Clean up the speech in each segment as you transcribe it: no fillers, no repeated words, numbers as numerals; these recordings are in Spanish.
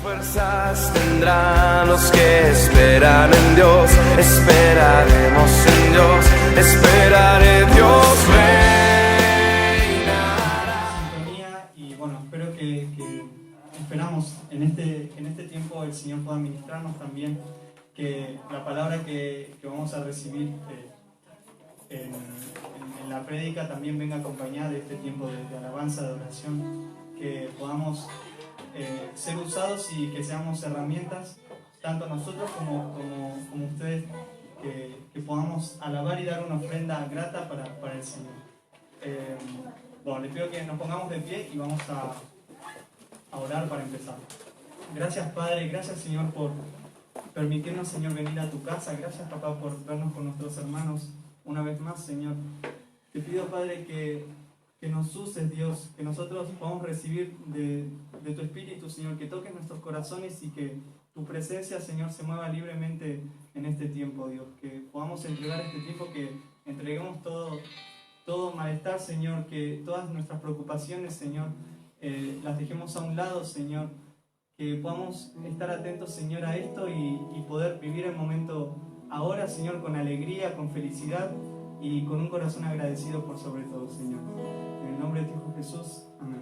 Fuerzas tendrán los que esperan en Dios, esperaremos en Dios, esperaré, Dios reinará. Y bueno, espero que esperamos en este tiempo el Señor pueda ministrarnos también, que la palabra que vamos a recibir en la prédica también venga acompañada de este tiempo de alabanza, de oración, que podamos ser usados y que seamos herramientas, tanto nosotros como ustedes, que podamos alabar y dar una ofrenda grata para el Señor. Bueno, les pido que nos pongamos de pie y vamos a orar para empezar. Gracias, Padre, gracias, Señor, por permitirnos, Señor, venir a tu casa. Gracias, Papá, por vernos con nuestros hermanos una vez más, Señor. Te pido, Padre, que nos uses, Dios, que nosotros podamos recibir de tu Espíritu, Señor, que toques nuestros corazones y que tu presencia, Señor, se mueva libremente en este tiempo, Dios. Que podamos entregar este tiempo, que entreguemos todo malestar, Señor, que todas nuestras preocupaciones, Señor, las dejemos a un lado, Señor. Que podamos estar atentos, Señor, a esto y poder vivir el momento ahora, Señor, con alegría, con felicidad y con un corazón agradecido por sobre todo, Señor. En el nombre de tu Hijo Jesús. Amén.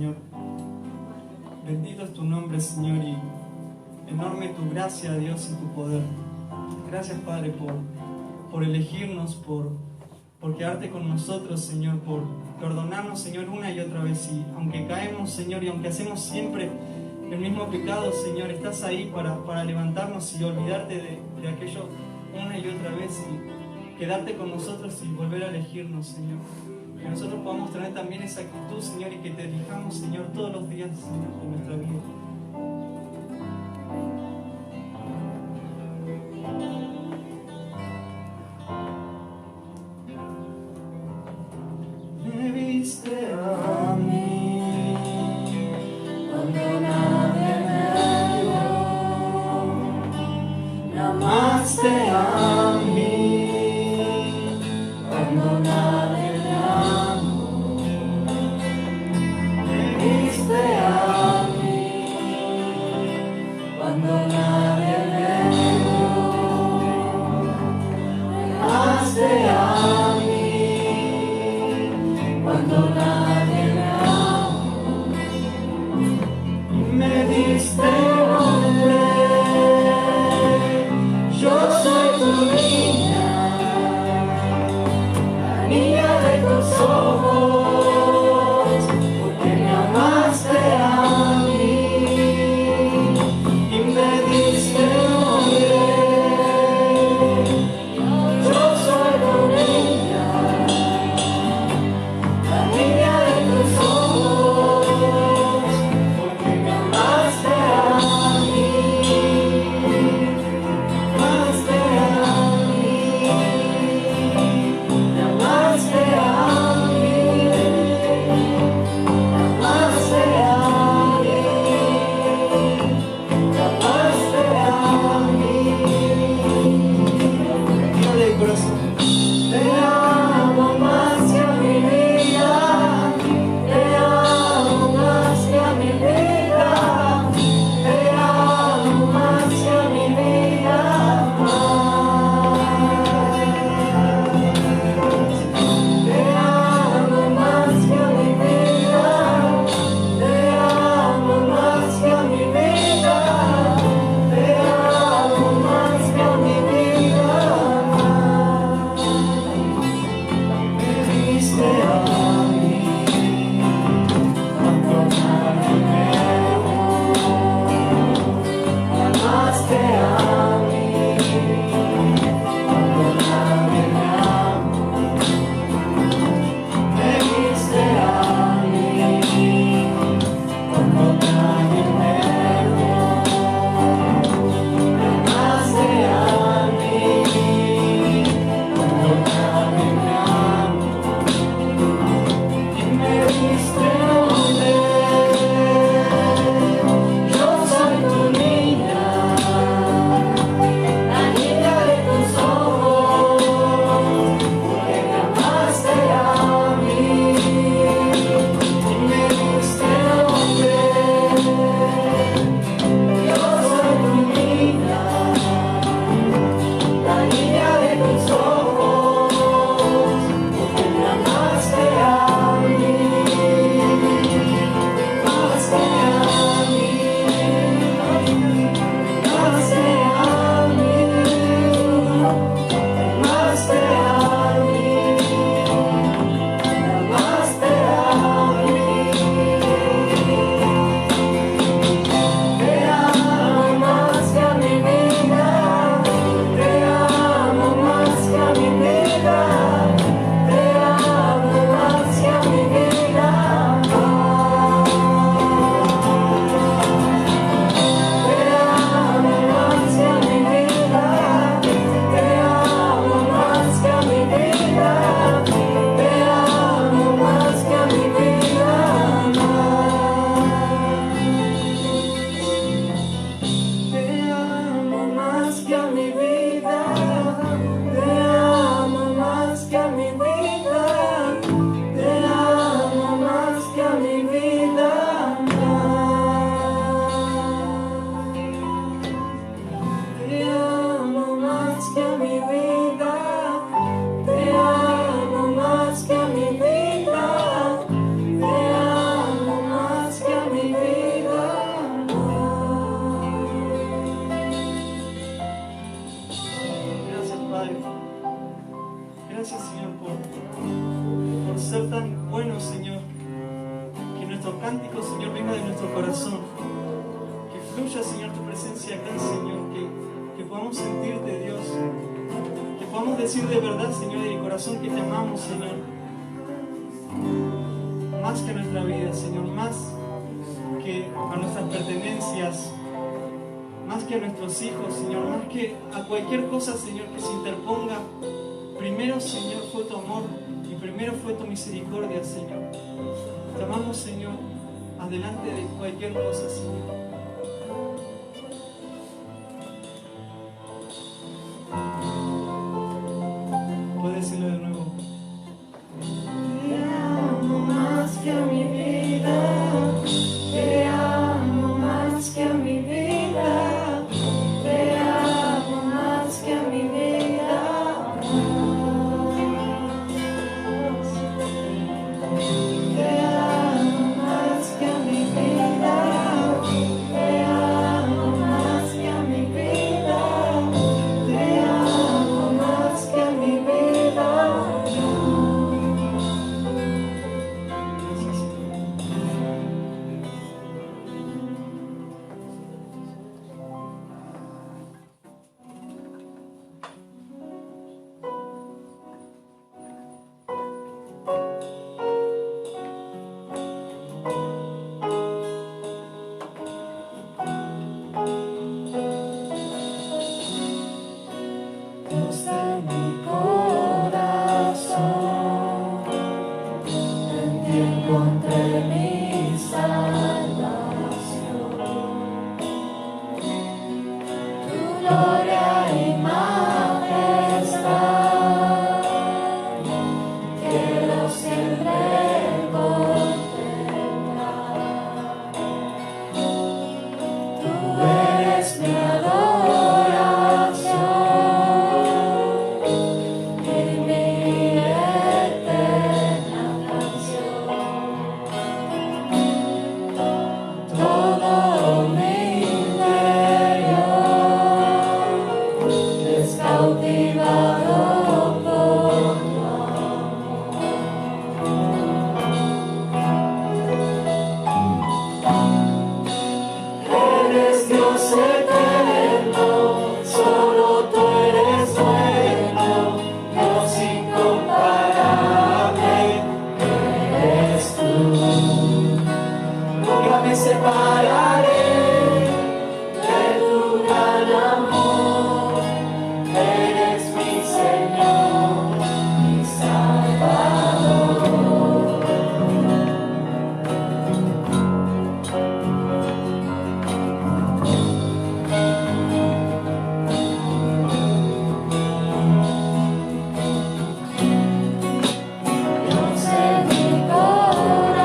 Señor. Bendito es tu nombre, Señor, y enorme tu gracia, Dios, y tu poder. Gracias, Padre, por elegirnos, por quedarte con nosotros, Señor, por perdonarnos, Señor, una y otra vez. Y aunque caemos, Señor, y aunque hacemos siempre el mismo pecado, Señor, estás ahí para levantarnos y olvidarte de aquello una y otra vez y quedarte con nosotros y volver a elegirnos, Señor. Que nosotros podamos tener también esa actitud, Señor, y que te elijamos, Señor, todos los días, Señor, de nuestra vida. Me viste a mí cuando nadie me vio, me amaste a mí cuando nadie me amó, me viste a mí venga de nuestro corazón. Que fluya, Señor, tu presencia acá, Señor. Que podamos sentirte, Dios. Que podamos decir de verdad, Señor, de corazón que te amamos, Señor. Más que a nuestra vida, Señor. Más que a nuestras pertenencias. Más que a nuestros hijos, Señor. Más que a cualquier cosa, Señor, que se interponga. Primero, Señor, fue tu amor. Y primero fue tu misericordia, Señor. Te amamos, Señor, adelante de cualquier cosa, Señor. Puedes decirlo de nuevo. Te amo más que a mi vida, te amo más que a mi vida, te amo más que a mi vida. Te amo más que a mi vida, te amo más que a mi vida, te amo más que a mi vida. Dios de mi corazón, en ti encontré mi salvación. Tu gloria y majestad, quiero siempre contemplar. Tú eres mi adoración. Todo mi interior es cautivado por tu amor. Eres Dios eterno, solo tú eres bueno, Dios incomparable eres tú. Nunca me separaré de tu gran amor. Eres mi Señor, mi Salvador. Dios en mi corazón,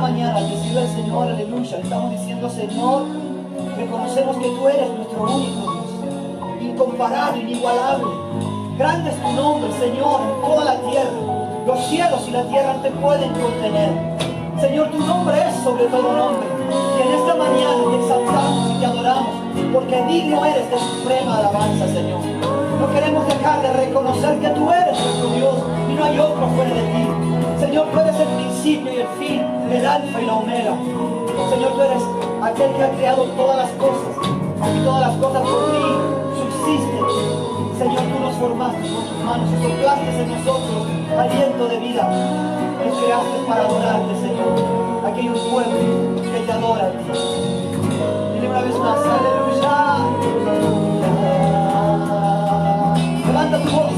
mañana al decirle al Señor, aleluya, le estamos diciendo, Señor, reconocemos que tú eres nuestro único Dios, incomparable, inigualable. Grande es tu nombre, Señor, en toda la tierra. Los cielos y la tierra te pueden contener. Señor, tu nombre es sobre todo nombre. Y en esta mañana te exaltamos y te adoramos, porque digno eres de suprema alabanza, Señor. No queremos dejar de reconocer que tú eres nuestro Dios y no hay otro fuera de ti. Señor, tú eres el principio y el fin, el alfa y la omega. Señor, tú eres aquel que ha creado todas las cosas y todas las cosas por ti subsisten. Señor, tú nos formaste con tus manos y soplaste en nosotros aliento de vida. Nos creaste para adorarte, Señor. Aquí hay un pueblo que te adora a ti. Dile una vez más, aleluya. Levanta tu voz.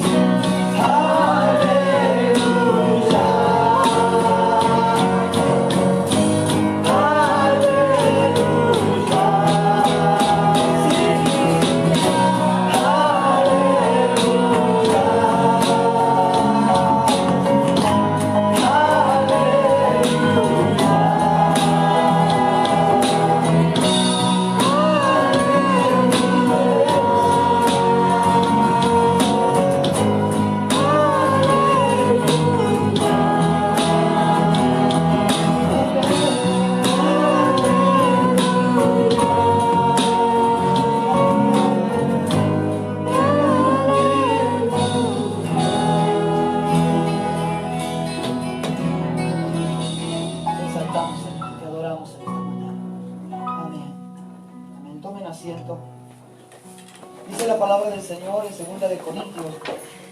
Dice la palabra del Señor en 2 de Corintios,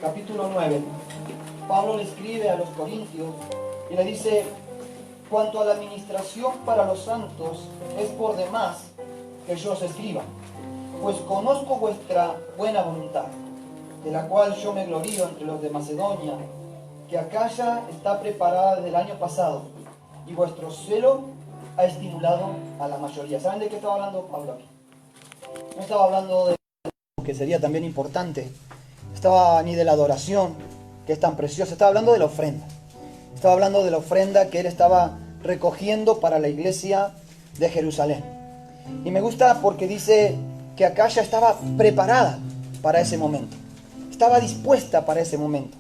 capítulo 9. Pablo le escribe a los corintios y le dice: cuanto a la administración para los santos, es por demás que yo os escriba, pues conozco vuestra buena voluntad, de la cual yo me glorío entre los de Macedonia, que Acaya está preparada desde el año pasado, y vuestro celo ha estimulado a la mayoría. ¿Saben de qué estaba hablando Pablo aquí? No estaba hablando de que sería también importante, estaba ni de la adoración, que es tan preciosa, estaba hablando de la ofrenda. Estaba hablando de la ofrenda que él estaba recogiendo para la iglesia de Jerusalén. Y me gusta porque dice que Acaya estaba preparada para ese momento, estaba dispuesta para ese momento.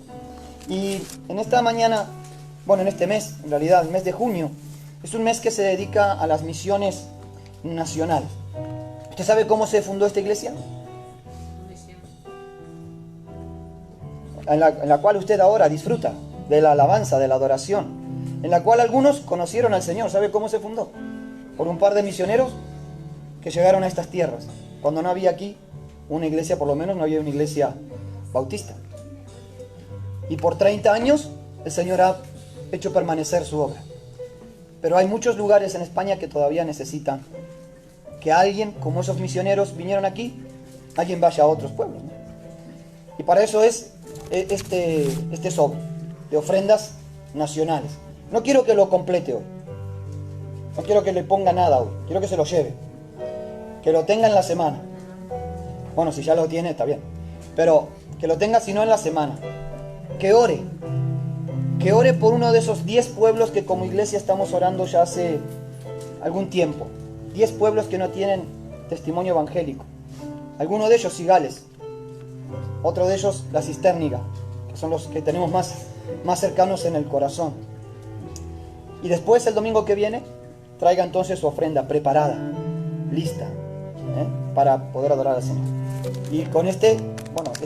Y en esta mañana, bueno, en este mes, en realidad, el mes de junio, es un mes que se dedica a las misiones nacionales. ¿Usted sabe cómo se fundó esta iglesia? En la cual usted ahora disfruta de la alabanza, de la adoración, en la cual algunos conocieron al Señor. ¿Sabe cómo se fundó? Por un par de misioneros que llegaron a estas tierras, cuando no había aquí una iglesia, por lo menos no había una iglesia bautista. Y por 30 años el Señor ha hecho permanecer su obra. Pero hay muchos lugares en España que todavía necesitan que alguien, como esos misioneros vinieron aquí, alguien vaya a otros pueblos, ¿no? Y para eso es este sobre de ofrendas nacionales. No quiero que lo complete hoy, no quiero que le ponga nada hoy, quiero que se lo lleve, que lo tenga en la semana. Bueno, si ya lo tiene, está bien, pero que lo tenga si no en la semana. Que ore por uno de esos 10 pueblos que como iglesia estamos orando ya hace algún tiempo. 10 pueblos que no tienen testimonio evangélico. Alguno de ellos Cigales, otro de ellos la Cistérniga, que son los que tenemos más cercanos en el corazón. Y después el domingo que viene traiga entonces su ofrenda preparada, lista, para poder adorar al Señor. Y con este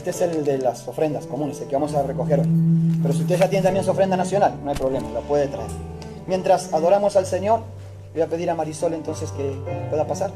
es el de las ofrendas comunes, el que vamos a recoger hoy. Pero si usted ya tiene también su ofrenda nacional, no hay problema, la puede traer. Mientras adoramos al Señor, voy a pedir a Marisol entonces que pueda pasar.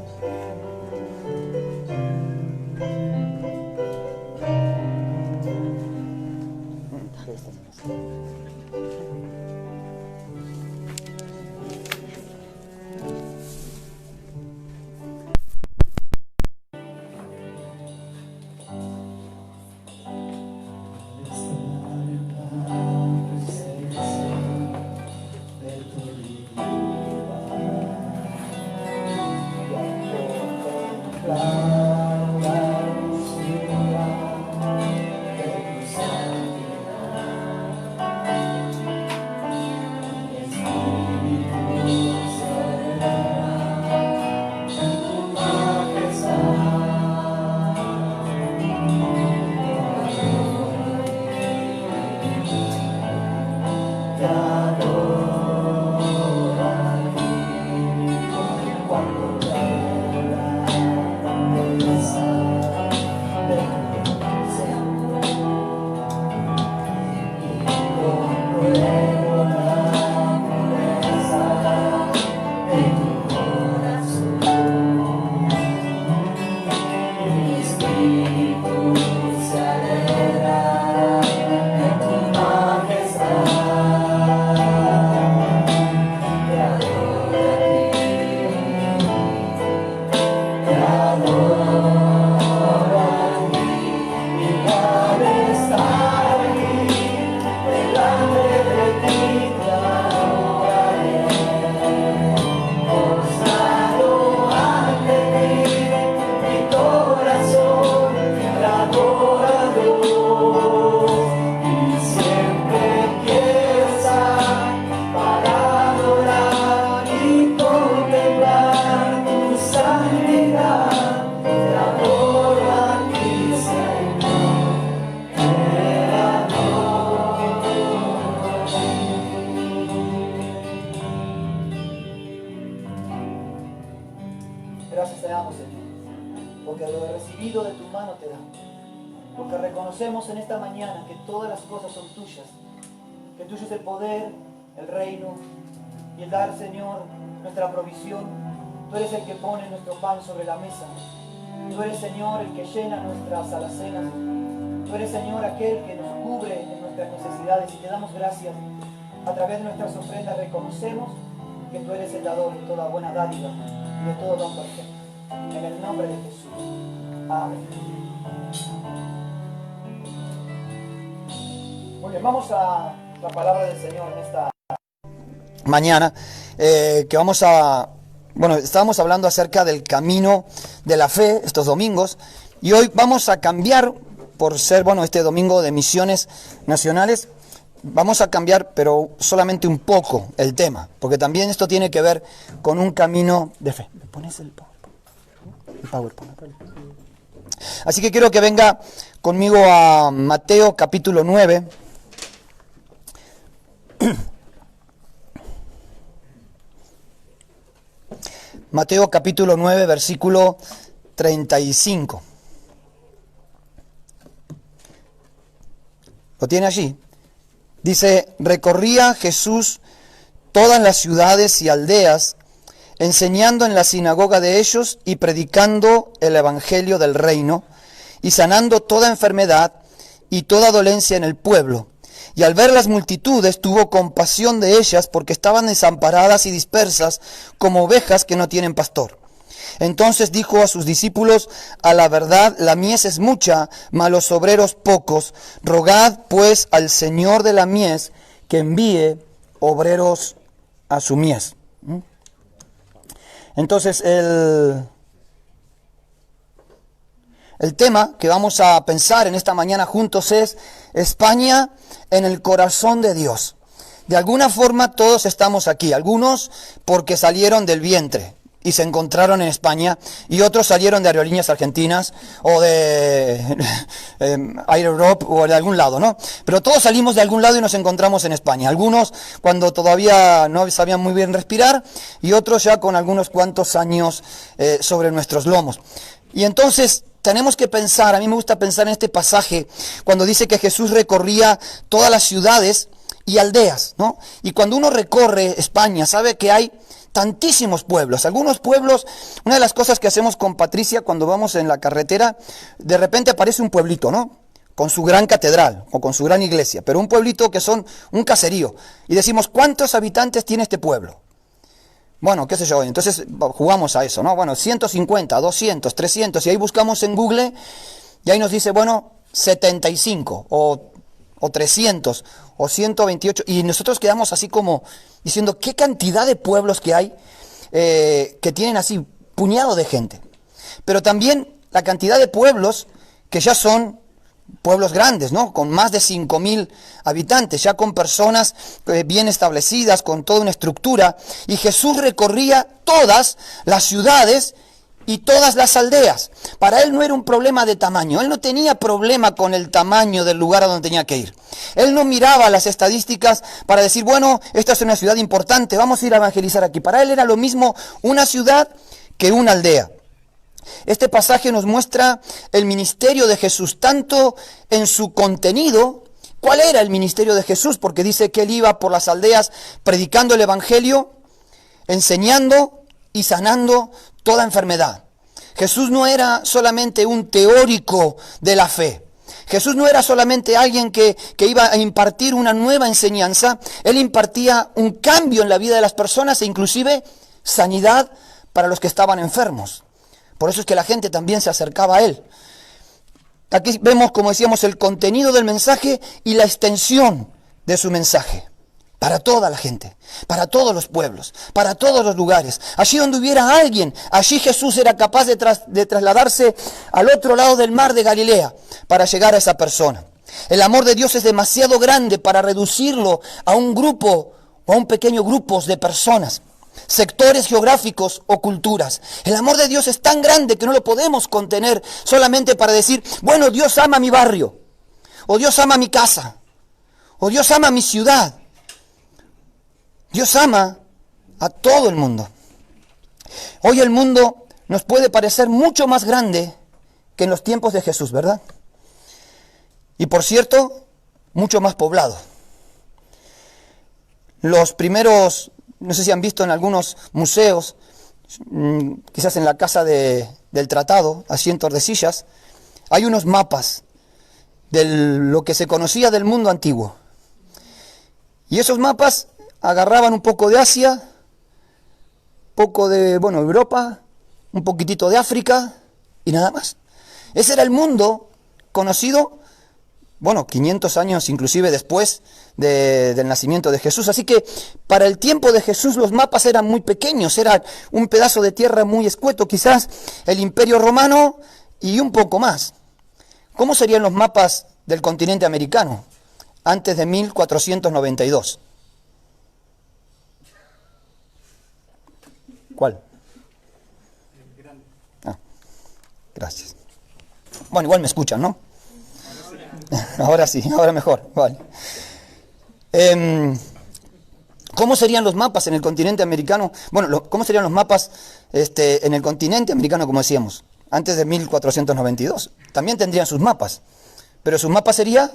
Gracias te damos, Señor, porque lo recibido de tu mano te damos. Porque reconocemos en esta mañana que todas las cosas son tuyas, que tuyo es el poder, el reino y el dar, Señor, nuestra provisión. Tú eres el que pone nuestro pan sobre la mesa. Tú eres, Señor, el que llena nuestras alacenas. Tú eres, Señor, aquel que nos cubre en nuestras necesidades y te damos gracias. A través de nuestras ofrendas reconocemos que tú eres el dador de toda buena dádiva y de todo don perfecto. En el nombre de Jesús. Amén. Muy bien, vamos a la palabra del Señor en esta mañana, que vamos a... Bueno, estábamos hablando acerca del camino de la fe estos domingos, y hoy vamos a cambiar, por ser, bueno, este domingo de misiones nacionales, vamos a cambiar, pero solamente un poco el tema, porque también esto tiene que ver con un camino de fe. ¿Me pones el PowerPoint? Así que quiero que venga conmigo a Mateo capítulo 9. Mateo capítulo 9, versículo 35. ¿Lo tiene allí? Dice, recorría Jesús todas las ciudades y aldeas, enseñando en la sinagoga de ellos y predicando el evangelio del reino, y sanando toda enfermedad y toda dolencia en el pueblo. Y al ver las multitudes tuvo compasión de ellas, porque estaban desamparadas y dispersas como ovejas que no tienen pastor. Entonces dijo a sus discípulos, a la verdad la mies es mucha, mas los obreros pocos. Rogad pues al Señor de la mies que envíe obreros a su mies. Entonces el tema que vamos a pensar en esta mañana juntos es España en el corazón de Dios. De alguna forma todos estamos aquí, algunos porque salieron del vientre y se encontraron en España, y otros salieron de Aerolíneas Argentinas o de Air Europe o de algún lado, ¿no? Pero todos salimos de algún lado y nos encontramos en España. Algunos cuando todavía no sabían muy bien respirar, y otros ya con algunos cuantos años sobre nuestros lomos. Y entonces tenemos que pensar, a mí me gusta pensar en este pasaje, cuando dice que Jesús recorría todas las ciudades y aldeas, ¿no? Y cuando uno recorre España, sabe que hay tantísimos pueblos. Algunos pueblos, una de las cosas que hacemos con Patricia cuando vamos en la carretera, de repente aparece un pueblito, ¿no? Con su gran catedral o con su gran iglesia, pero un pueblito que son un caserío. Y decimos, ¿cuántos habitantes tiene este pueblo? Bueno, qué sé yo, entonces jugamos a eso, ¿no? Bueno, 150, 200, 300, y ahí buscamos en Google, y ahí nos dice, bueno, 75, o 300, o 128, y nosotros quedamos así como diciendo, ¿qué cantidad de pueblos que hay que tienen así, puñado de gente? Pero también la cantidad de pueblos que ya son pueblos grandes, ¿no? Con más de 5.000 habitantes, ya con personas bien establecidas, con toda una estructura. Y Jesús recorría todas las ciudades y todas las aldeas. Para él no era un problema de tamaño, él no tenía problema con el tamaño del lugar a donde tenía que ir. Él no miraba las estadísticas para decir, bueno, esta es una ciudad importante, vamos a ir a evangelizar aquí. Para él era lo mismo una ciudad que una aldea. Este pasaje nos muestra el ministerio de Jesús, tanto en su contenido. ¿Cuál era el ministerio de Jesús? Porque dice que él iba por las aldeas predicando el evangelio, enseñando y sanando toda enfermedad. Jesús no era solamente un teórico de la fe. Jesús no era solamente alguien que iba a impartir una nueva enseñanza. Él impartía un cambio en la vida de las personas e inclusive sanidad para los que estaban enfermos. Por eso es que la gente también se acercaba a él. Aquí vemos, como decíamos, el contenido del mensaje y la extensión de su mensaje. Para toda la gente, para todos los pueblos, para todos los lugares. Allí donde hubiera alguien, allí Jesús era capaz de trasladarse al otro lado del mar de Galilea para llegar a esa persona. El amor de Dios es demasiado grande para reducirlo a un grupo o a un pequeño grupo de personas, sectores geográficos o culturas. El amor de Dios es tan grande que no lo podemos contener solamente para decir, bueno, Dios ama mi barrio, o Dios ama mi casa, o Dios ama mi ciudad. Dios ama a todo el mundo. Hoy el mundo nos puede parecer mucho más grande que en los tiempos de Jesús, ¿verdad? Y por cierto, mucho más poblado. Los primeros, no sé si han visto en algunos museos, quizás en la casa del Tratado, allí en Tordesillas, hay unos mapas de lo que se conocía del mundo antiguo. Y esos mapas agarraban un poco de Asia, poco de, Europa, un poquitito de África y nada más. Ese era el mundo conocido, 500 años inclusive después del nacimiento de Jesús. Así que para el tiempo de Jesús los mapas eran muy pequeños, era un pedazo de tierra muy escueto, quizás el Imperio Romano y un poco más. ¿Cómo serían los mapas del continente americano antes de 1492? ¿Cuál? Ah, gracias. Bueno, igual me escuchan, ¿no? Ahora sí, ahora mejor. Vale. ¿Cómo serían los mapas en el continente americano? ¿Cómo serían los mapas en el continente americano, como decíamos, antes de 1492? También tendrían sus mapas, pero su mapa sería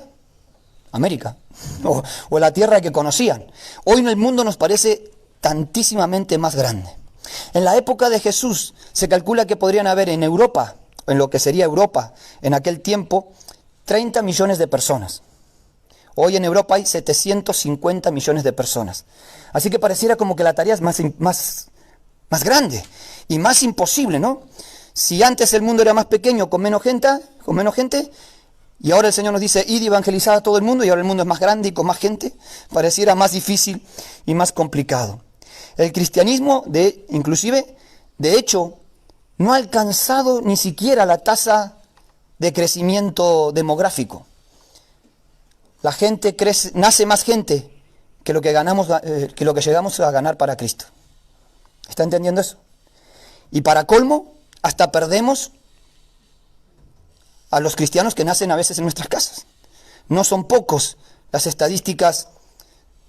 América, o la tierra que conocían. Hoy en el mundo nos parece tantísimamente más grande. En la época de Jesús se calcula que podrían haber en Europa, en lo que sería Europa en aquel tiempo, 30 millones de personas. Hoy en Europa hay 750 millones de personas. Así que pareciera como que la tarea es más grande y más imposible, ¿no? Si antes el mundo era más pequeño, con menos gente, y ahora el Señor nos dice, id y evangelizad a todo el mundo, y ahora el mundo es más grande y con más gente, pareciera más difícil y más complicado. El cristianismo, de hecho, no ha alcanzado ni siquiera la tasa de crecimiento demográfico. La gente crece, nace más gente que lo que llegamos a ganar para Cristo. ¿Está entendiendo eso? Y para colmo, hasta perdemos a los cristianos que nacen a veces en nuestras casas. No son pocos las estadísticas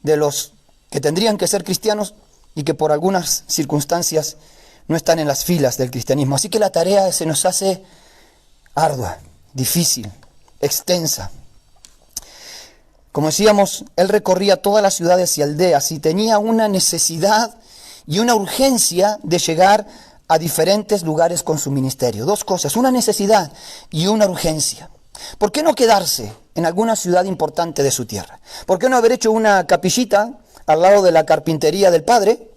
de los que tendrían que ser cristianos y que por algunas circunstancias no están en las filas del cristianismo. Así que la tarea se nos hace ardua, difícil, extensa. Como decíamos, él recorría todas las ciudades y aldeas y tenía una necesidad y una urgencia de llegar a diferentes lugares con su ministerio. Dos cosas, una necesidad y una urgencia. ¿Por qué no quedarse en alguna ciudad importante de su tierra? ¿Por qué no haber hecho una capillita al lado de la carpintería del padre,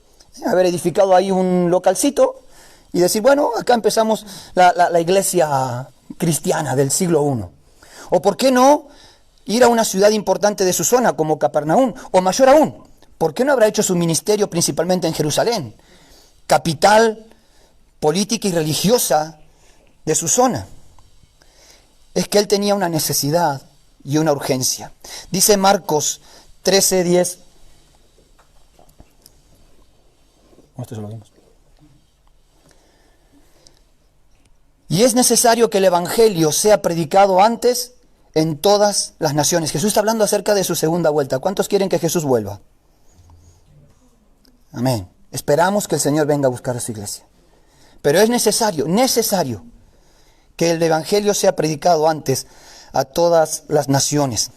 haber edificado ahí un localcito y decir, acá empezamos la iglesia cristiana del siglo I? ¿O por qué no ir a una ciudad importante de su zona como Capernaum? O mayor aún, ¿por qué no habrá hecho su ministerio principalmente en Jerusalén, capital política y religiosa de su zona? Es que él tenía una necesidad y una urgencia. Dice Marcos 13:10. Esto ya lo vimos. Y es necesario que el Evangelio sea predicado antes en todas las naciones. Jesús está hablando acerca de su segunda vuelta. ¿Cuántos quieren que Jesús vuelva? Amén. Esperamos que el Señor venga a buscar a su iglesia. Pero es necesario que el Evangelio sea predicado antes a todas las naciones.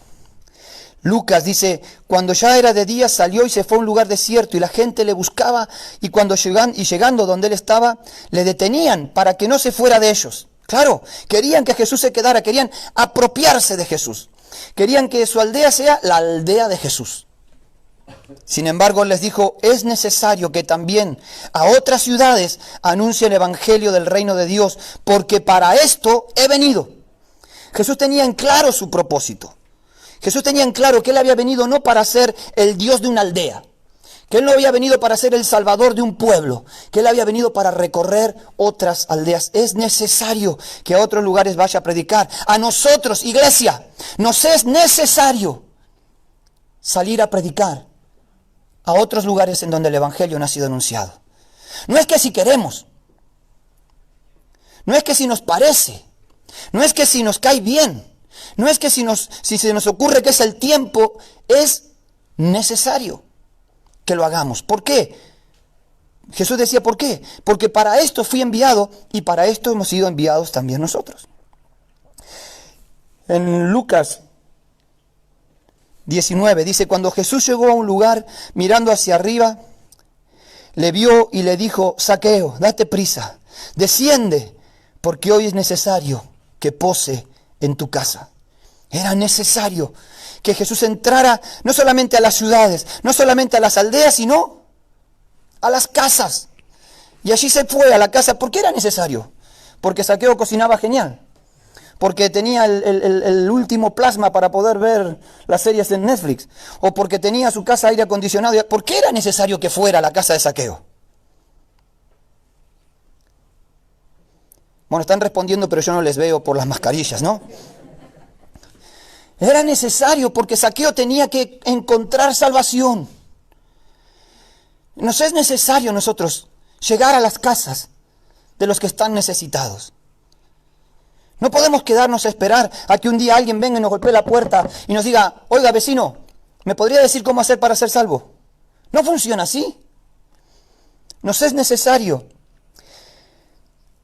Lucas dice, cuando ya era de día salió y se fue a un lugar desierto y la gente le buscaba y cuando llegando donde él estaba, le detenían para que no se fuera de ellos. Claro, querían que Jesús se quedara, querían apropiarse de Jesús. Querían que su aldea sea la aldea de Jesús. Sin embargo, les dijo, es necesario que también a otras ciudades anuncie el Evangelio del reino de Dios, porque para esto he venido. Jesús tenía en claro su propósito. Jesús tenía en claro que Él había venido no para ser el Dios de una aldea, que Él no había venido para ser el Salvador de un pueblo, que Él había venido para recorrer otras aldeas. Es necesario que a otros lugares vaya a predicar. A nosotros, iglesia, nos es necesario salir a predicar a otros lugares en donde el Evangelio no ha sido anunciado. No es que si queremos, no es que si nos parece, no es que si nos cae bien, no es que si se nos ocurre que es el tiempo, es necesario que lo hagamos. ¿Por qué? Jesús decía, ¿por qué? Porque para esto fui enviado y para esto hemos sido enviados también nosotros. En Lucas 19 dice, cuando Jesús llegó a un lugar mirando hacia arriba, le vio y le dijo, Zaqueo, date prisa, desciende, porque hoy es necesario que pose en tu casa. Era necesario que Jesús entrara no solamente a las ciudades, no solamente a las aldeas, sino a las casas. Y allí se fue a la casa. ¿Por qué era necesario? Porque Zaqueo cocinaba genial. Porque tenía el último plasma para poder ver las series en Netflix. O porque tenía su casa aire acondicionado. ¿Por qué era necesario que fuera a la casa de Zaqueo? Bueno, están respondiendo, pero yo no les veo por las mascarillas, ¿no? Era necesario porque Zaqueo tenía que encontrar salvación. Nos es necesario a nosotros llegar a las casas de los que están necesitados. No podemos quedarnos a esperar a que un día alguien venga y nos golpee la puerta y nos diga, oiga vecino, ¿me podría decir cómo hacer para ser salvo? No funciona así. Nos es necesario.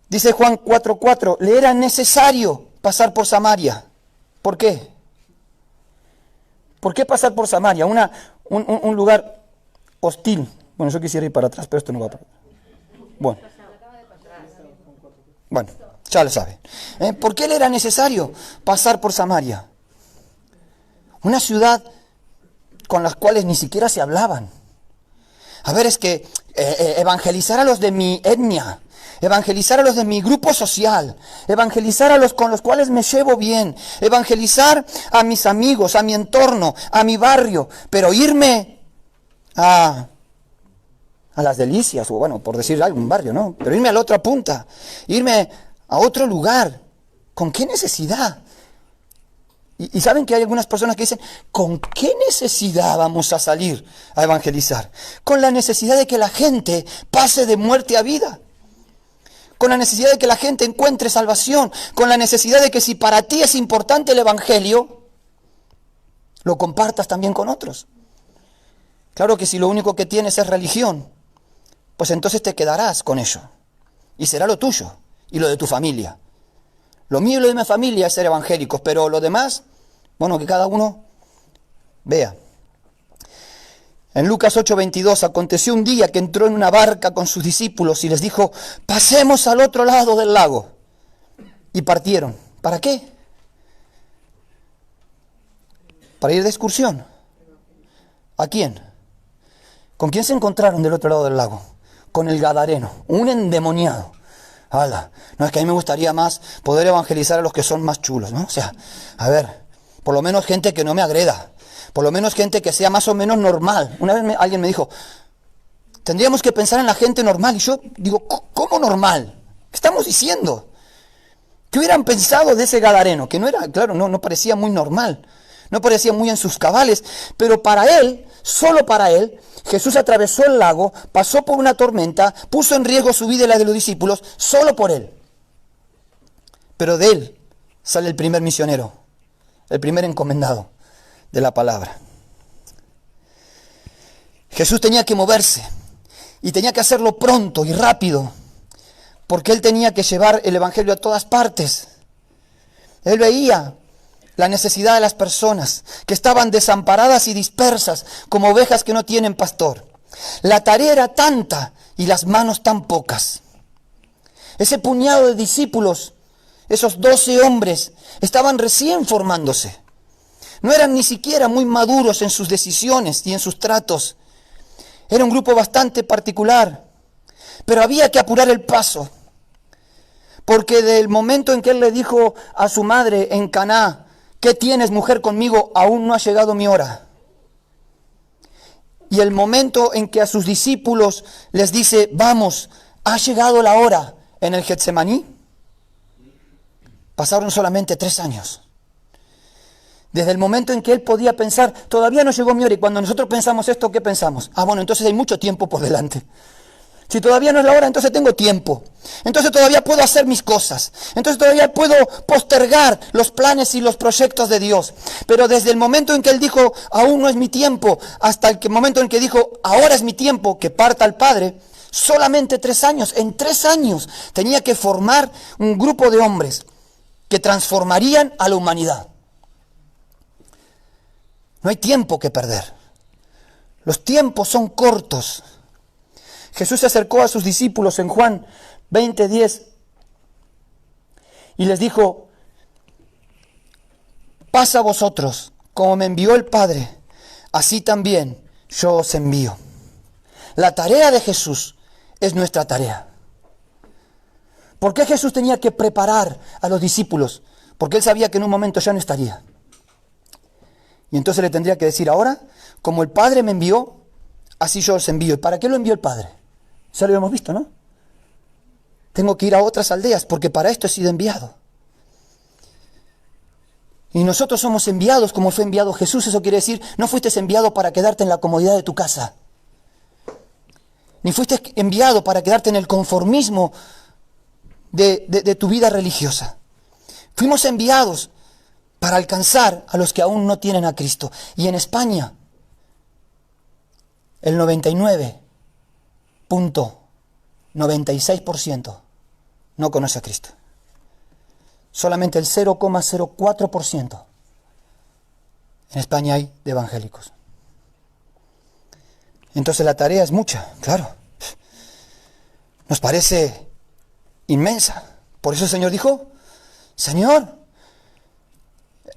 Dice Juan 4:4, le era necesario pasar por Samaria. ¿Por qué? ¿Por qué pasar por Samaria? Un lugar hostil. Bueno, yo quisiera ir para atrás, pero esto no va para atrás. Bueno, ya lo saben. ¿Por qué le era necesario pasar por Samaria? Una ciudad con las cuales ni siquiera se hablaban. A ver, es que evangelizar a los de mi etnia, evangelizar a los de mi grupo social, evangelizar a los con los cuales me llevo bien, evangelizar a mis amigos, a mi entorno, a mi barrio, pero irme a las Delicias, o bueno, por decir algún barrio, ¿no? Pero irme a la otra punta, irme a otro lugar, ¿con qué necesidad? Y saben que hay algunas personas que dicen, ¿con qué necesidad vamos a salir a evangelizar? Con la necesidad de que la gente pase de muerte a vida. Con la necesidad de que la gente encuentre salvación. Con la necesidad de que si para ti es importante el evangelio, lo compartas también con otros. Claro que si lo único que tienes es religión, pues entonces te quedarás con ello. Y será lo tuyo y lo de tu familia. Lo mío y lo de mi familia es ser evangélicos, pero lo demás, bueno, que cada uno vea. En Lucas 8:22, aconteció un día que entró en una barca con sus discípulos y les dijo, pasemos al otro lado del lago. Y partieron. ¿Para qué? Para ir de excursión. ¿A quién? ¿Con quién se encontraron del otro lado del lago? Con el Gadareno, un endemoniado. ¡Hala! No, es que a mí me gustaría más poder evangelizar a los que son más chulos, ¿no? O sea, a ver, por lo menos gente que no me agreda, por lo menos gente que sea más o menos normal. Una vez alguien me dijo, tendríamos que pensar en la gente normal. Y yo digo, ¿cómo normal? ¿Qué estamos diciendo? ¿Qué hubieran pensado de ese Gadareno? Que no era, claro, no parecía muy normal, no parecía muy en sus cabales, pero para él, solo para él, Jesús atravesó el lago, pasó por una tormenta, puso en riesgo su vida y la de los discípulos, solo por él. pero de él sale el primer misionero, el primer encomendado de la palabra. Jesús tenía que moverse y tenía que hacerlo pronto y rápido, porque él tenía que llevar el evangelio a todas partes. Él veía la necesidad de las personas que estaban desamparadas y dispersas como ovejas que no tienen pastor. La tarea era tanta y las manos tan pocas. Ese puñado de discípulos, esos 12 hombres, estaban recién formándose. No eran ni siquiera muy maduros en sus decisiones y en sus tratos. Era un grupo bastante particular, pero había que apurar el paso. Porque del momento en que él le dijo a su madre en Caná, ¿qué tienes, mujer, conmigo? Aún no ha llegado mi hora. Y el momento en que a sus discípulos les dice, vamos, ha llegado la hora en el Getsemaní, pasaron solamente 3 años. Desde el momento en que él podía pensar, todavía no llegó mi hora, y cuando nosotros pensamos esto, ¿qué pensamos? Ah, bueno, entonces hay mucho tiempo por delante. Si todavía no es la hora, entonces tengo tiempo. Entonces todavía puedo hacer mis cosas. Entonces todavía puedo postergar los planes y los proyectos de Dios. Pero desde el momento en que él dijo, aún no es mi tiempo, hasta el momento en que dijo, ahora es mi tiempo, que parta al Padre, solamente 3 años. En 3 años tenía que formar un grupo de hombres que transformarían a la humanidad. No hay tiempo que perder. Los tiempos son cortos. Jesús se acercó a sus discípulos en Juan 20:10 y les dijo, paz a vosotros, como me envió el Padre, así también yo os envío. La tarea de Jesús es nuestra tarea. ¿Por qué Jesús tenía que preparar a los discípulos? Porque él sabía que en un momento ya no estaría. Y entonces le tendría que decir, ahora, como el Padre me envió, así yo os envío. ¿Y para qué lo envió el Padre? Ya lo hemos visto, ¿no? Tengo que ir a otras aldeas porque para esto he sido enviado. Y nosotros somos enviados como fue enviado Jesús. Eso quiere decir, no fuiste enviado para quedarte en la comodidad de tu casa. Ni fuiste enviado para quedarte en el conformismo de tu vida religiosa. Fuimos enviados para alcanzar a los que aún no tienen a Cristo. Y en España, el 99.96% no conoce a Cristo. Solamente el 0,04% en España hay de evangélicos. Entonces la tarea es mucha, claro. Nos parece inmensa. Por eso el Señor dijo, Señor,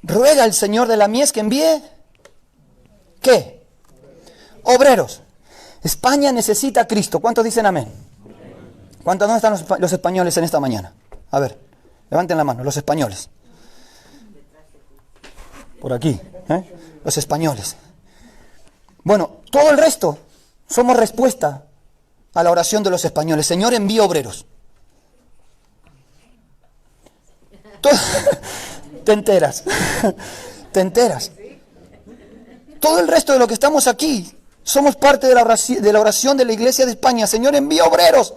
ruega al Señor de la mies que envíe, ¿qué? Obreros. España necesita a Cristo. ¿Cuántos dicen amén? ¿Dónde están los españoles en esta mañana? A ver, levanten la mano, los españoles. Por aquí, los españoles. Bueno, todo el resto somos respuesta a la oración de los españoles. Señor, envía obreros. Te enteras. Te enteras. Todo el resto de lo que estamos aquí somos parte de la oración de la Iglesia de España. Señor, envía obreros.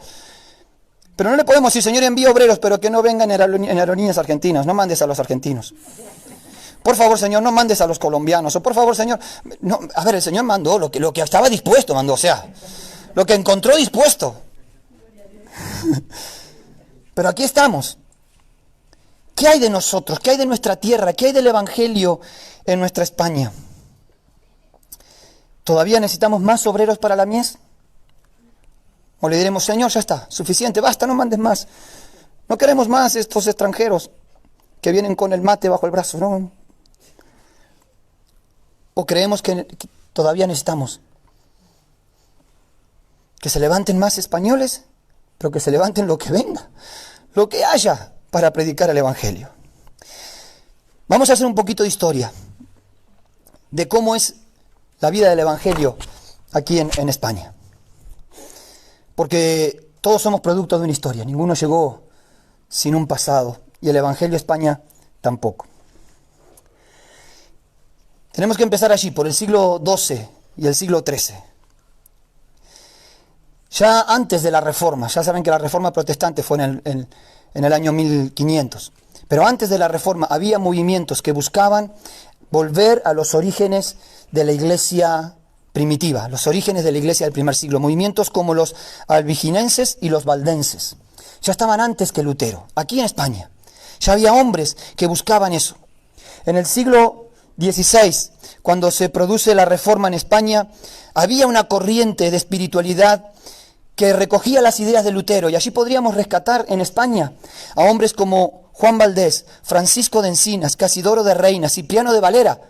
Pero no le podemos decir, Señor, envía obreros, pero que no vengan en aerolíneas argentinas. No mandes a los argentinos. Por favor, Señor, no mandes a los colombianos. O por favor, Señor, no, a ver, el Señor mandó lo que estaba dispuesto, mandó, o sea, lo que encontró dispuesto. Pero aquí estamos. ¿Qué hay de nosotros? ¿Qué hay de nuestra tierra? ¿Qué hay del Evangelio en nuestra España? ¿Todavía necesitamos más obreros para la mies? ¿O le diremos, Señor, ya está, suficiente, basta, no mandes más? No queremos más estos extranjeros que vienen con el mate bajo el brazo, ¿no? ¿O creemos que todavía necesitamos que se levanten más españoles, pero que se levanten lo que venga, lo que haya para predicar el Evangelio? Vamos a hacer un poquito de historia de cómo es la vida del Evangelio aquí en España. Porque todos somos producto de una historia, ninguno llegó sin un pasado, y el Evangelio de España tampoco. Tenemos que empezar allí, por el siglo XII y el siglo XIII. Ya antes de la Reforma, ya saben que la Reforma protestante fue en el año 1500, Pero antes de la Reforma había movimientos que buscaban volver a los orígenes de la iglesia primitiva, los orígenes de la iglesia del primer siglo, movimientos como los albigenses y los valdenses. Ya estaban antes que Lutero, aquí en España. Ya había hombres que buscaban eso. En el siglo XVI, cuando se produce la Reforma en España, había una corriente de espiritualidad que recogía las ideas de Lutero, y allí podríamos rescatar en España a hombres como Juan Valdés, Francisco de Encinas, Casidoro de Reina, Cipriano de Valera.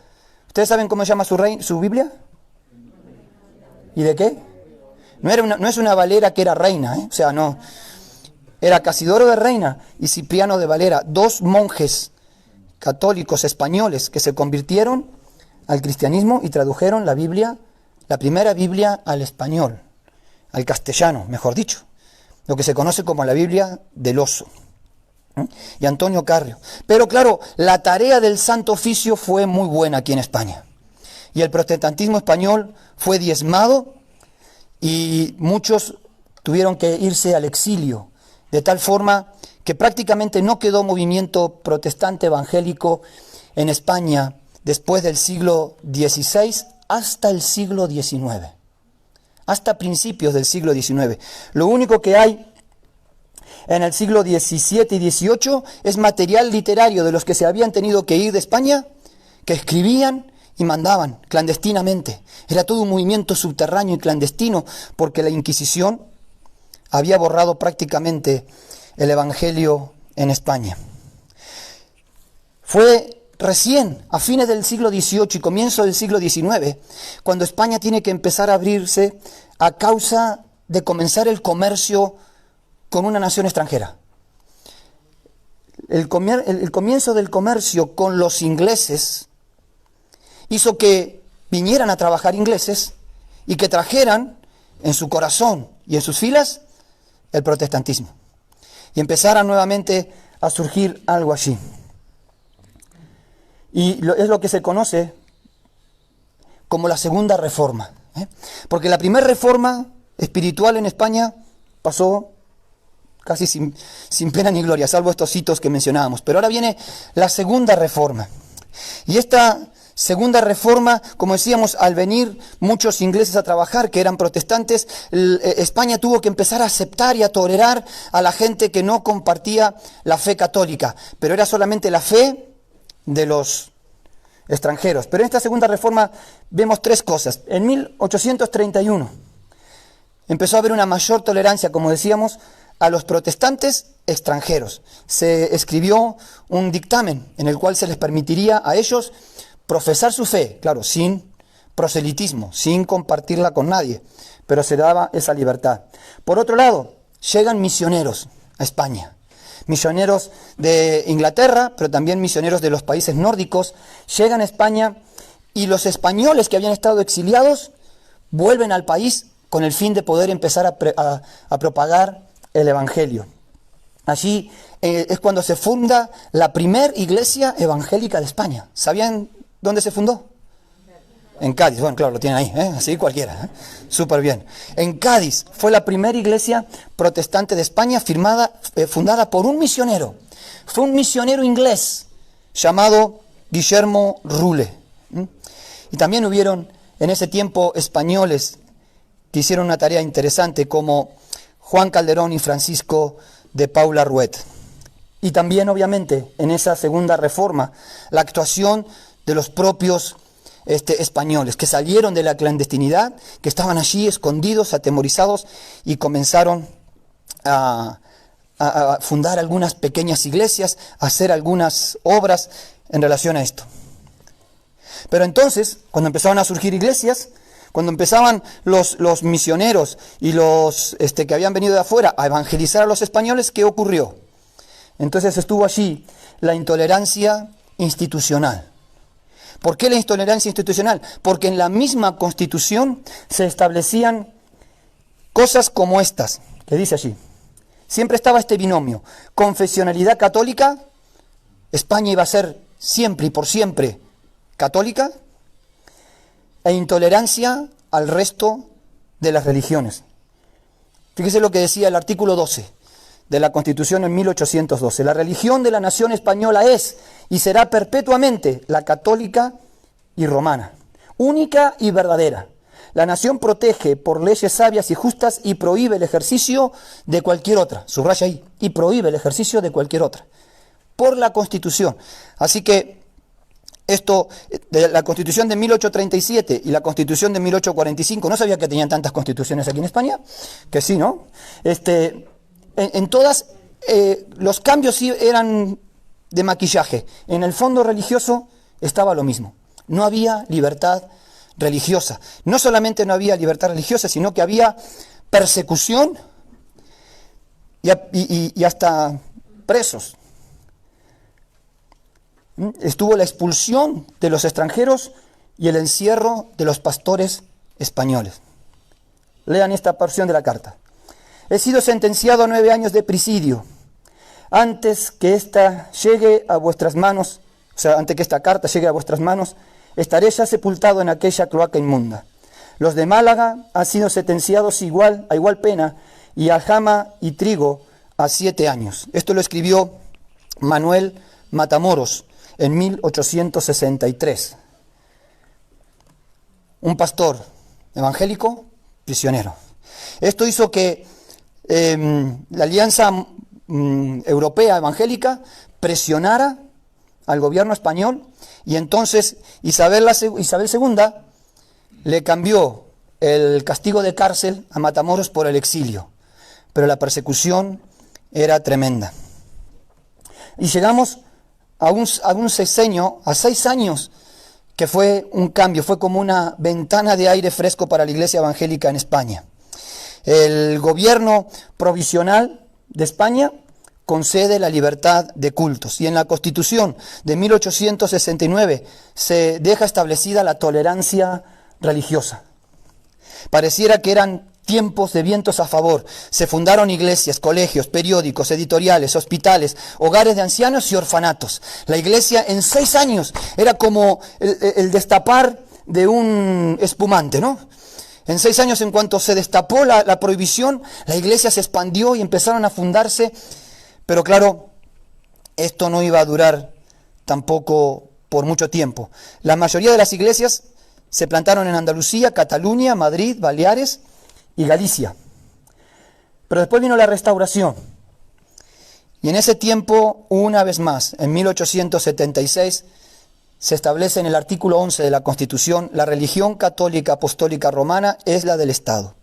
¿Ustedes saben cómo se llama su Biblia? ¿Y de qué? No es una Valera que era reina, o sea, no. Era Casidoro de Reina y Cipriano de Valera, dos monjes católicos españoles que se convirtieron al cristianismo y tradujeron la Biblia, la primera Biblia al español, al castellano, mejor dicho, lo que se conoce como la Biblia del Oso. Y Antonio Carrio. Pero claro, la tarea del Santo Oficio fue muy buena aquí en España. Y el protestantismo español fue diezmado y muchos tuvieron que irse al exilio, de tal forma que prácticamente no quedó movimiento protestante evangélico en España después del siglo XVI hasta el siglo XIX, hasta principios del siglo XIX. Lo único que hay en el siglo XVII y XVIII es material literario de los que se habían tenido que ir de España, que escribían y mandaban clandestinamente. Era todo un movimiento subterráneo y clandestino, porque la Inquisición había borrado prácticamente el Evangelio en España. Fue recién, a fines del siglo XVIII y comienzo del siglo XIX, cuando España tiene que empezar a abrirse a causa de comenzar el comercio con una nación extranjera. El comienzo del comercio con los ingleses hizo que vinieran a trabajar ingleses y que trajeran en su corazón y en sus filas el protestantismo. Y empezara nuevamente a surgir algo allí. Y es lo que se conoce como la Segunda Reforma. Porque la primera reforma espiritual en España pasó casi sin pena ni gloria, salvo estos hitos que mencionábamos. Pero ahora viene la Segunda Reforma. Y esta Segunda Reforma, como decíamos, al venir muchos ingleses a trabajar, que eran protestantes, España tuvo que empezar a aceptar y a tolerar a la gente que no compartía la fe católica, pero era solamente la fe de los extranjeros. Pero en esta Segunda Reforma vemos tres cosas. En 1831 empezó a haber una mayor tolerancia, como decíamos, a los protestantes extranjeros. Se escribió un dictamen en el cual se les permitiría a ellos profesar su fe, claro, sin proselitismo, sin compartirla con nadie, pero se daba esa libertad. Por otro lado, llegan misioneros a España, misioneros de Inglaterra, pero también misioneros de los países nórdicos, llegan a España y los españoles que habían estado exiliados vuelven al país con el fin de poder empezar a propagar el Evangelio. Allí es cuando se funda la primera iglesia evangélica de España. ¿Sabían dónde se fundó? En Cádiz. Bueno, claro, lo tienen ahí, así cualquiera. Súper bien. En Cádiz fue la primera iglesia protestante de España fundada por un misionero. Fue un misionero inglés llamado Guillermo Rule. Y también hubieron en ese tiempo españoles que hicieron una tarea interesante, como Juan Calderón y Francisco de Paula Ruet. Y también, obviamente, en esa Segunda Reforma, la actuación de los propios españoles, que salieron de la clandestinidad, que estaban allí escondidos, atemorizados, y comenzaron a fundar algunas pequeñas iglesias, a hacer algunas obras en relación a esto. Pero entonces, cuando empezaron a surgir iglesias, cuando empezaban los misioneros y los que habían venido de afuera a evangelizar a los españoles, ¿qué ocurrió? Entonces estuvo allí la intolerancia institucional. ¿Por qué la intolerancia institucional? Porque en la misma Constitución se establecían cosas como estas, que dice allí. Siempre estaba este binomio: confesionalidad católica, España iba a ser siempre y por siempre católica, e intolerancia al resto de las religiones. Fíjese lo que decía el artículo 12 de la Constitución en 1812. La religión de la nación española es y será perpetuamente la católica y romana, única y verdadera. La nación protege por leyes sabias y justas y prohíbe el ejercicio de cualquier otra. Subraya ahí, y prohíbe el ejercicio de cualquier otra. Por la Constitución. Así que esto, de la Constitución de 1837 y la Constitución de 1845, no sabía que tenían tantas constituciones aquí en España, que sí, ¿no? En todas los cambios sí eran de maquillaje. En el fondo religioso estaba lo mismo. No había libertad religiosa. No solamente no había libertad religiosa, sino que había persecución y hasta presos. Estuvo la expulsión de los extranjeros y el encierro de los pastores españoles. Lean esta porción de la carta. He sido sentenciado a 9 años de presidio. Antes que esta llegue a vuestras manos, o sea, antes que esta carta llegue a vuestras manos, estaré ya sepultado en aquella cloaca inmunda. Los de Málaga han sido sentenciados a igual pena, y Aljama y Trigo a 7 años. Esto lo escribió Manuel Matamoros en 1863. Un pastor evangélico prisionero. Esto hizo que la Alianza Europea Evangélica presionara al gobierno español, y entonces Isabel II le cambió el castigo de cárcel a Matamoros por el exilio, pero la persecución era tremenda. Y llegamos a un sexenio, a 6 años, que fue un cambio, fue como una ventana de aire fresco para la Iglesia Evangélica en España. El gobierno provisional de España concede la libertad de cultos, y en la Constitución de 1869 se deja establecida la tolerancia religiosa. Pareciera que eran tiempos de vientos a favor. Se fundaron iglesias, colegios, periódicos, editoriales, hospitales, hogares de ancianos y orfanatos. La iglesia en 6 años era como el destapar de un espumante, ¿no? En 6 años, en cuanto se destapó la prohibición, la iglesia se expandió y empezaron a fundarse. Pero claro, esto no iba a durar tampoco por mucho tiempo. La mayoría de las iglesias se plantaron en Andalucía, Cataluña, Madrid, Baleares y Galicia. Pero después vino la Restauración. Y en ese tiempo, una vez más, en 1876, se establece en el artículo 11 de la Constitución: la religión católica apostólica romana es la del Estado.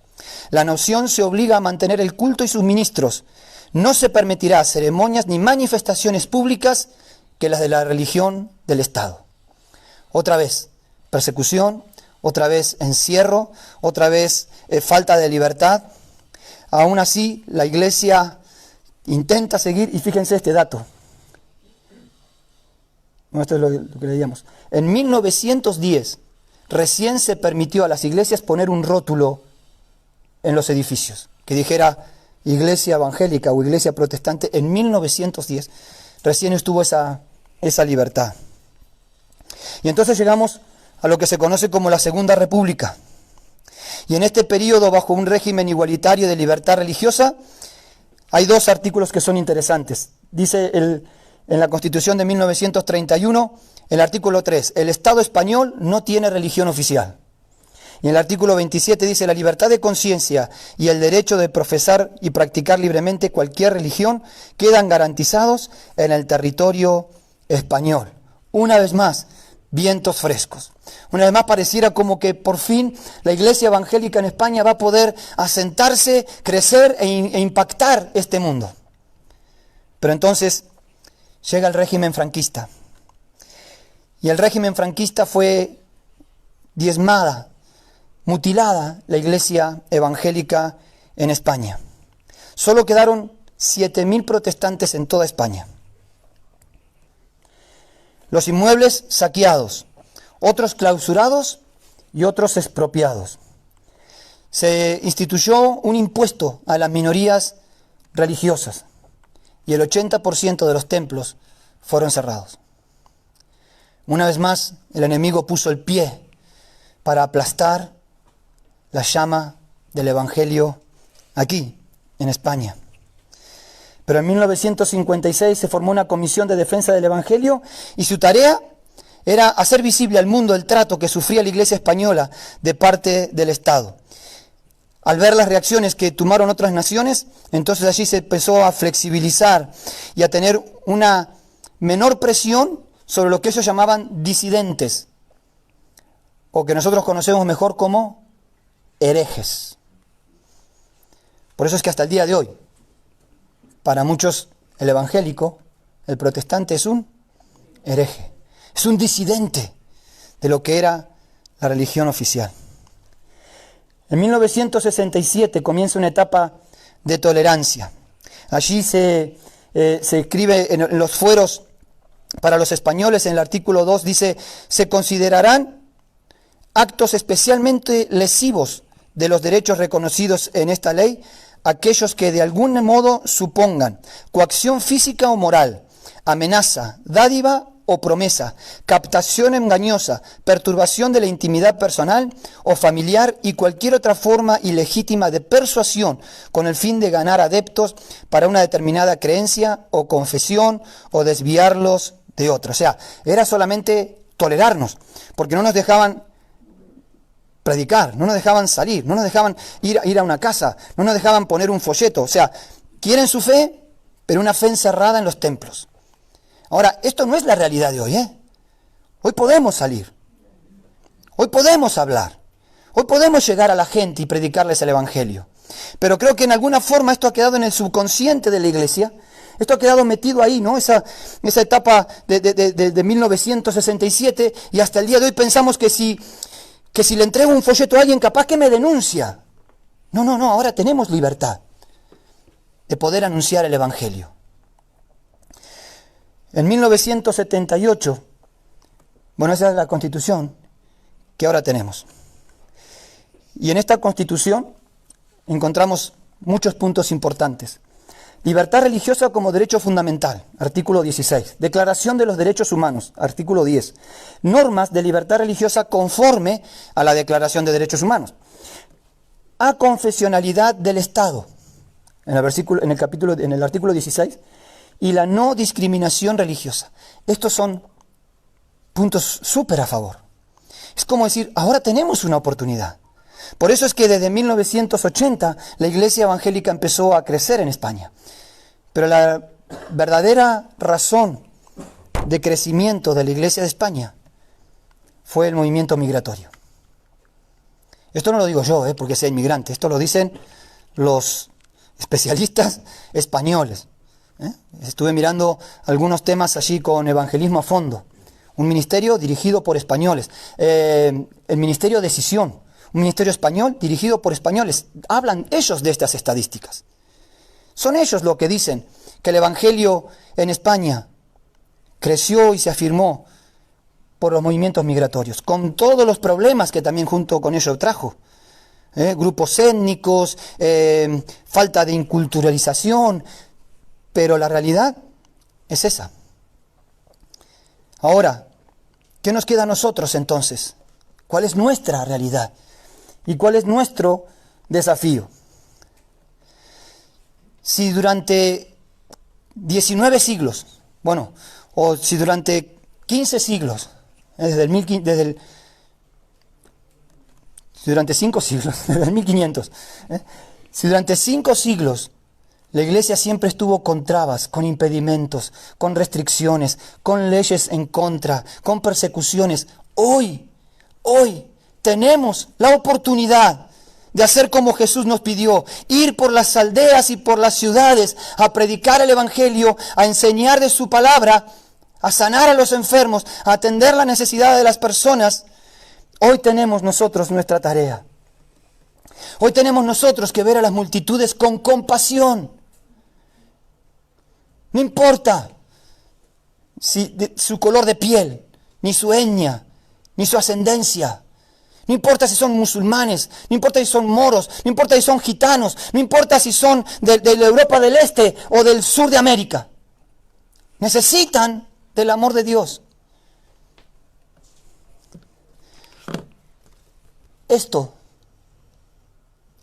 La nación se obliga a mantener el culto y sus ministros. No se permitirá ceremonias ni manifestaciones públicas que las de la religión del Estado. Otra vez, persecución, otra vez encierro, otra vez falta de libertad. Aún así, la Iglesia intenta seguir, y fíjense este dato. Esto es lo que leíamos. En 1910, recién se permitió a las iglesias poner un rótulo en los edificios que dijera Iglesia Evangélica o Iglesia Protestante. En 1910 recién estuvo esa libertad. Y entonces llegamos a lo que se conoce como la Segunda República. Y en este periodo, bajo un régimen igualitario de libertad religiosa, hay 2 artículos que son interesantes. Dice en la Constitución de 1931, el artículo 3, el Estado español no tiene religión oficial. Y en el artículo 27 dice: la libertad de conciencia y el derecho de profesar y practicar libremente cualquier religión quedan garantizados en el territorio español. Una vez más, vientos frescos. Una vez más pareciera como que por fin la Iglesia Evangélica en España va a poder asentarse, crecer e impactar este mundo. Pero entonces llega el régimen franquista. Y el régimen franquista fue diezmada, mutilada la Iglesia Evangélica en España. Solo quedaron 7.000 protestantes en toda España. Los inmuebles saqueados, otros clausurados y otros expropiados. Se instituyó un impuesto a las minorías religiosas y el 80% de los templos fueron cerrados. Una vez más, el enemigo puso el pie para aplastar la llama del Evangelio aquí, en España. Pero en 1956 se formó una comisión de defensa del Evangelio y su tarea era hacer visible al mundo el trato que sufría la Iglesia española de parte del Estado. Al ver las reacciones que tomaron otras naciones, entonces allí se empezó a flexibilizar y a tener una menor presión sobre lo que ellos llamaban disidentes, o que nosotros conocemos mejor como herejes. Por eso es que hasta el día de hoy, para muchos el evangélico, el protestante es un hereje, es un disidente de lo que era la religión oficial. En 1967 comienza una etapa de tolerancia. Allí se escribe en los fueros para los españoles, en el artículo 2 dice: se considerarán actos especialmente lesivos de los derechos reconocidos en esta ley aquellos que de algún modo supongan coacción física o moral, amenaza, dádiva o promesa, captación engañosa, perturbación de la intimidad personal o familiar y cualquier otra forma ilegítima de persuasión con el fin de ganar adeptos para una determinada creencia o confesión o desviarlos de otra. O sea, era solamente tolerarnos, porque no nos dejaban predicar, no nos dejaban salir, no nos dejaban ir a una casa, no nos dejaban poner un folleto. O sea, quieren su fe, pero una fe encerrada en los templos. Ahora, esto no es la realidad de hoy, ¿eh? Hoy podemos salir, hoy podemos hablar, hoy podemos llegar a la gente y predicarles el Evangelio. Pero creo que en alguna forma esto ha quedado en el subconsciente de la Iglesia, esto ha quedado metido ahí, ¿no? Esa etapa de 1967, y hasta el día de hoy pensamos que si le entrego un folleto a alguien, capaz que me denuncia. No, ahora tenemos libertad de poder anunciar el Evangelio. En 1978, bueno, esa es la Constitución que ahora tenemos. Y en esta Constitución encontramos muchos puntos importantes. Libertad religiosa como derecho fundamental, artículo 16. Declaración de los Derechos Humanos, artículo 10. Normas de libertad religiosa conforme a la Declaración de Derechos Humanos. Aconfesionalidad del Estado, en el artículo 16. Y la no discriminación religiosa. Estos son puntos súper a favor. Es como decir, ahora tenemos una oportunidad. Por eso es que desde 1980 la Iglesia evangélica empezó a crecer en España. Pero la verdadera razón de crecimiento de la Iglesia de España fue el movimiento migratorio. Esto no lo digo yo, porque sea inmigrante. Esto lo dicen los especialistas españoles. Estuve mirando algunos temas allí con Evangelismo a Fondo, un ministerio dirigido por españoles, el Ministerio Decisión, un ministerio español dirigido por españoles. Hablan ellos de estas estadísticas. Son ellos los que dicen que el Evangelio en España creció y se afirmó por los movimientos migratorios, con todos los problemas que también junto con ello trajo. Grupos étnicos, falta de inculturalización. Pero la realidad es esa. Ahora, ¿qué nos queda a nosotros entonces? ¿Cuál es nuestra realidad? ¿Y cuál es nuestro desafío? Si durante 19 siglos, o si durante 15 siglos, durante 5 siglos, desde el 1500, si durante 5 siglos la Iglesia siempre estuvo con trabas, con impedimentos, con restricciones, con leyes en contra, con persecuciones. Hoy tenemos la oportunidad de hacer como Jesús nos pidió, ir por las aldeas y por las ciudades a predicar el Evangelio, a enseñar de su palabra, a sanar a los enfermos, a atender la necesidad de las personas. Hoy tenemos nosotros nuestra tarea. Hoy tenemos nosotros que ver a las multitudes con compasión. No importa su color de piel, ni su etnia, ni su ascendencia. No importa si son musulmanes, no importa si son moros, no importa si son gitanos, no importa si son de la Europa del Este o del sur de América. Necesitan del amor de Dios. Esto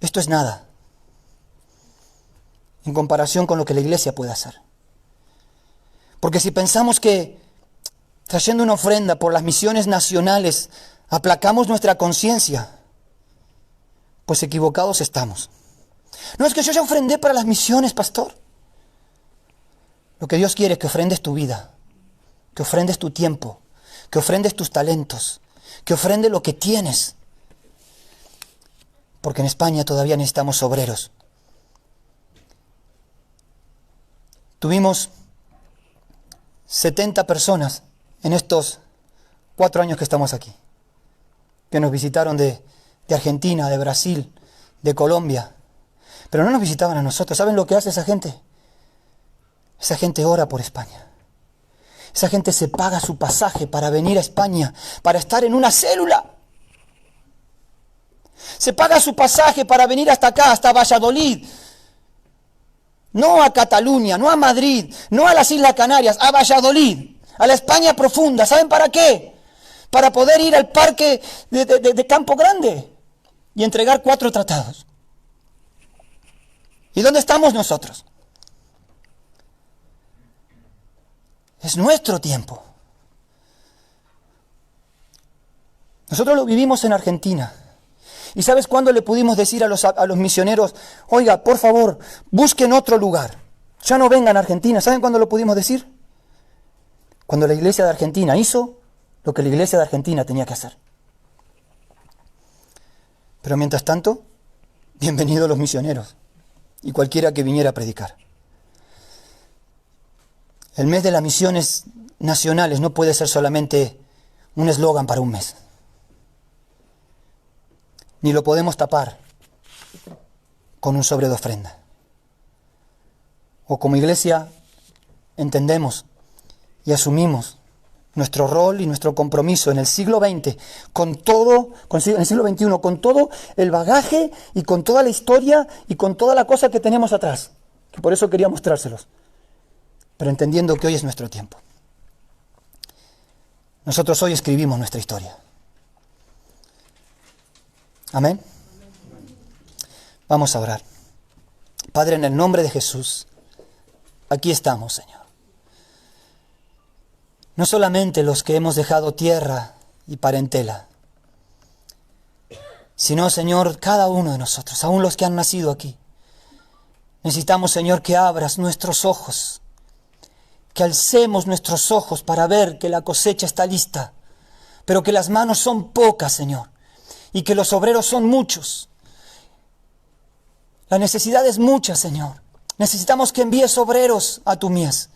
es nada. en comparación con lo que la iglesia puede hacer. Porque si pensamos que trayendo una ofrenda por las misiones nacionales aplacamos nuestra conciencia, pues equivocados estamos. No es que yo ya ofrendé para las misiones, pastor. Lo que Dios quiere es que ofrendes tu vida, que ofrendes tu tiempo, que ofrendes tus talentos, que ofrendes lo que tienes. Porque en España todavía necesitamos obreros. Tuvimos 70 personas en estos 4 años que estamos aquí, que nos visitaron de Argentina, de Brasil, de Colombia, pero no nos visitaban a nosotros. ¿Saben lo que hace esa gente? Esa gente ora por España. Esa gente se paga su pasaje para venir a España, para estar en una célula. Se paga su pasaje para venir hasta acá, hasta Valladolid. No a Cataluña, no a Madrid, no a las Islas Canarias, a Valladolid, a la España profunda. ¿Saben para qué? Para poder ir al parque de Campo Grande y entregar 4 tratados. ¿Y dónde estamos nosotros? Es nuestro tiempo. Nosotros lo vivimos en Argentina. ¿Y sabes cuándo le pudimos decir a los misioneros, oiga, por favor, busquen otro lugar, ya no vengan a Argentina? ¿Saben cuándo lo pudimos decir? Cuando la iglesia de Argentina hizo lo que la iglesia de Argentina tenía que hacer. Pero mientras tanto, bienvenidos los misioneros y cualquiera que viniera a predicar. El mes de las misiones nacionales no puede ser solamente un eslogan para un mes. Ni lo podemos tapar con un sobre de ofrenda. O como iglesia entendemos y asumimos nuestro rol y nuestro compromiso en el siglo XX, en el siglo XXI, con todo el bagaje y con toda la historia y con toda la cosa que tenemos atrás, que por eso quería mostrárselos, pero entendiendo que hoy es nuestro tiempo. Nosotros hoy escribimos nuestra historia. Amén. Vamos a orar. Padre, en el nombre de Jesús, aquí estamos, Señor. No solamente los que hemos dejado tierra y parentela, sino, Señor, cada uno de nosotros, aún los que han nacido aquí. Necesitamos, Señor, que abras nuestros ojos, que alcemos nuestros ojos para ver que la cosecha está lista, pero que las manos son pocas, Señor, y que los obreros son muchos. La necesidad es mucha, Señor. Necesitamos que envíes obreros a tu mies,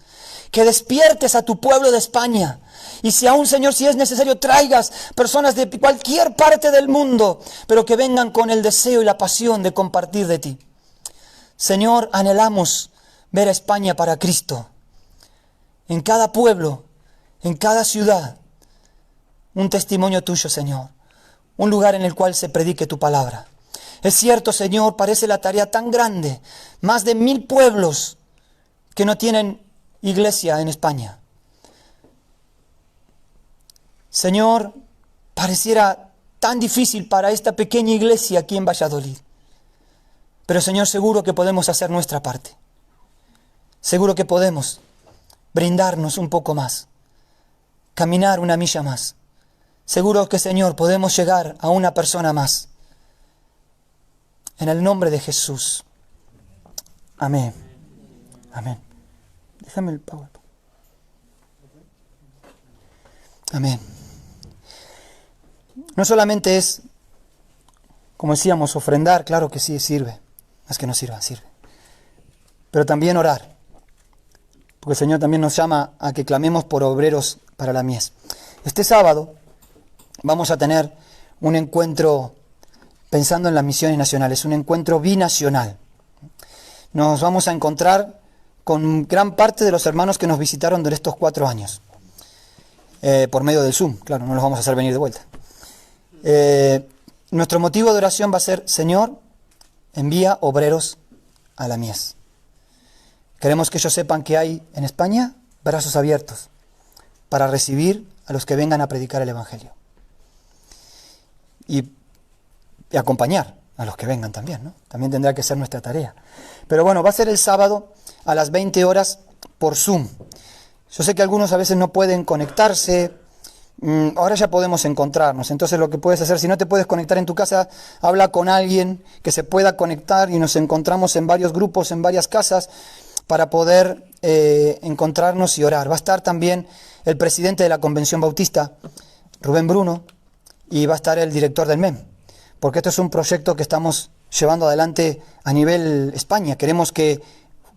que despiertes a tu pueblo de España. Y si aún, Señor, si es necesario, traigas personas de cualquier parte del mundo, pero que vengan con el deseo y la pasión de compartir de ti. Señor, anhelamos ver a España para Cristo. En cada pueblo, en cada ciudad, un testimonio tuyo, Señor. Un lugar en el cual se predique tu palabra. Es cierto, Señor, parece la tarea tan grande. Más de 1000 pueblos que no tienen iglesia en España. Señor, pareciera tan difícil para esta pequeña iglesia aquí en Valladolid. Pero, Señor, seguro que podemos hacer nuestra parte. Seguro que podemos brindarnos un poco más. Caminar una milla más. Seguro que, Señor, podemos llegar a una persona más. En el nombre de Jesús. Amén. Amén. Déjame el PowerPoint. Amén. No solamente es, como decíamos, ofrendar, claro que sí, sirve. No es que no sirva, sirve. Pero también orar. Porque el Señor también nos llama a que clamemos por obreros para la mies. Este sábado vamos a tener un encuentro pensando en las misiones nacionales, un encuentro binacional. Nos vamos a encontrar con gran parte de los hermanos que nos visitaron durante estos 4 años. Por medio del Zoom, claro, no los vamos a hacer venir de vuelta. Nuestro motivo de oración va a ser, Señor, envía obreros a la mies. Queremos que ellos sepan que hay en España brazos abiertos para recibir a los que vengan a predicar el Evangelio. Y acompañar a los que vengan también, ¿no? También tendrá que ser nuestra tarea. Pero bueno, va a ser el sábado a las 20 horas por Zoom. Yo sé que algunos a veces no pueden conectarse. Ahora ya podemos encontrarnos. Entonces lo que puedes hacer, si no te puedes conectar en tu casa, habla con alguien que se pueda conectar y nos encontramos en varios grupos, en varias casas, para poder encontrarnos y orar. Va a estar también el presidente de la Convención Bautista, Rubén Bruno, y va a estar el director del MEM, porque esto es un proyecto que estamos llevando adelante a nivel España. Queremos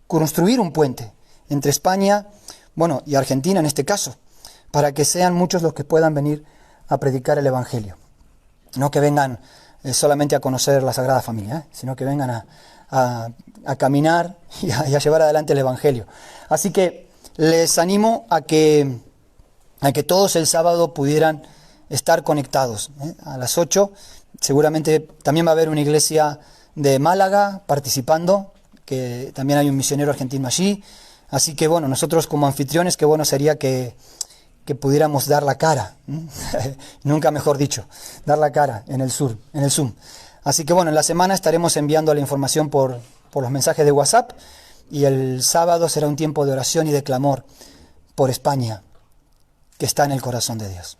construir un puente entre España, bueno, y Argentina en este caso, para que sean muchos los que puedan venir a predicar el Evangelio. No que vengan solamente a conocer la Sagrada Familia, sino que vengan a caminar y a llevar adelante el Evangelio. Así que les animo a que todos el sábado pudieran estar conectados. A las 8 seguramente también va a haber una iglesia de Málaga participando, que también hay un misionero argentino allí. Así que bueno, nosotros como anfitriones, qué bueno sería que pudiéramos dar la cara, nunca mejor dicho, dar la cara en el Zoom. Así que bueno, en la semana estaremos enviando la información por los mensajes de WhatsApp, y el sábado será un tiempo de oración y de clamor por España, que está en el corazón de Dios.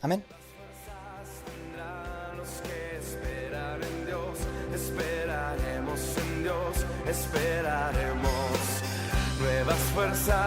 Amén. Los que esperan en Dios, esperaremos en Dios, esperaremos nuevas fuerzas.